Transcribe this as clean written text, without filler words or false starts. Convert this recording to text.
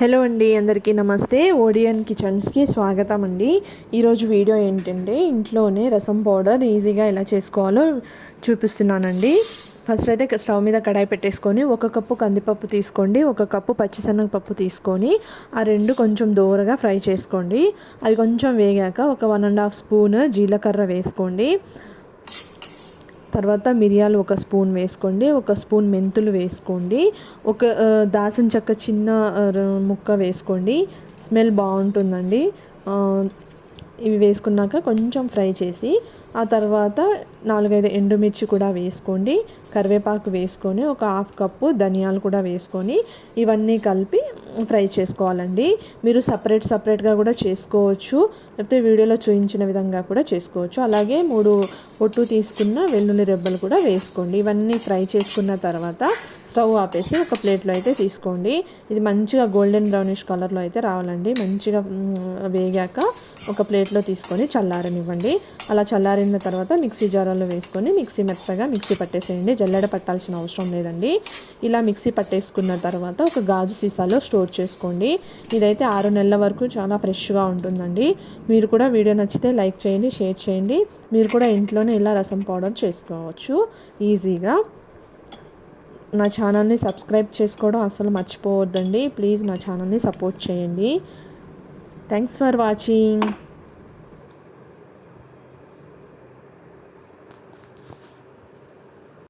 Hello అండి, అందరికీ నమస్తే. ఓడియన్ కిచెన్స్కి స్వాగతం అండి. ఈరోజు వీడియో ఏంటంటే ఇంట్లోనే రసం పౌడర్ ఈజీగా ఎలా చేసుకోవాలో చూపిస్తున్నానండి. ఫస్ట్ అయితే స్టవ్ మీద కడాయి పెట్టేసుకొని 1 కప్పు కందిపప్పు తీసుకోండి, 1 కప్పు పచ్చిశనగపప్పు తీసుకొని ఆ రెండు కొంచెం దోరగా ఫ్రై చేసుకోండి. అవి కొంచెం వేగాక ఒక 1.5 స్పూన్ జీలకర్ర వేసుకోండి. తర్వాత మిరియాలు 1 స్పూన్ వేసుకోండి, 1 స్పూన్ మెంతులు వేసుకోండి, ఒక దాల్చిన చెక్క చిన్న ముక్క వేసుకోండి. స్మెల్ బాగుంటుందండి. ఇవి వేసుకున్నాక కొంచెం ఫ్రై చేసి ఆ తర్వాత 4-5 ఎండుమిర్చి కూడా వేసుకోండి. కరివేపాకు వేసుకొని ఒక 1/2 కప్పు ధనియాలు కూడా వేసుకొని ఇవన్నీ కలిపి ఫ్రై చేసుకోవాలండి. మీరు సపరేట్గా కూడా చేసుకోవచ్చు, లేకపోతే వీడియోలో చూపించిన విధంగా కూడా చేసుకోవచ్చు. అలాగే 3 పొట్టు తీసుకున్న వెల్లుల్లి రెబ్బలు కూడా వేసుకోండి. ఇవన్నీ ఫ్రై చేసుకున్న తర్వాత స్టవ్ ఆపేసి ఒక ప్లేట్లో అయితే తీసుకోండి. ఇది మంచిగా గోల్డెన్ బ్రౌనిష్ కలర్లో అయితే రావాలండి. మంచిగా వేగాక ఒక ప్లేట్లో తీసుకొని చల్లారనివ్వండి. అలా చల్లారిన తర్వాత మిక్సీ జార్లో వేసుకొని మెత్తగా మిక్సీ పట్టేసేయండి. జల్లెడ పట్టాల్సిన అవసరం లేదండి. ఇలా మిక్సీ పట్టేసుకున్న తర్వాత ఒక గాజు సీసాలో స్టోర్ చేసుకోండి. ఇదైతే 6 నెలల వరకు చాలా ఫ్రెష్గా ఉంటుందండి. మీరు కూడా వీడియో నచ్చితే లైక్ చేయండి, షేర్ చేయండి. మీరు కూడా ఇంట్లోనే ఇలా రసం పౌడర్ చేసుకోవచ్చు ఈజీగా. నా ఛానల్ని సబ్స్క్రైబ్ చేసుకోవడం అసలు మర్చిపోవద్దండి. ప్లీజ్ నా ఛానల్ని సపోర్ట్ చేయండి. Thanks for watching.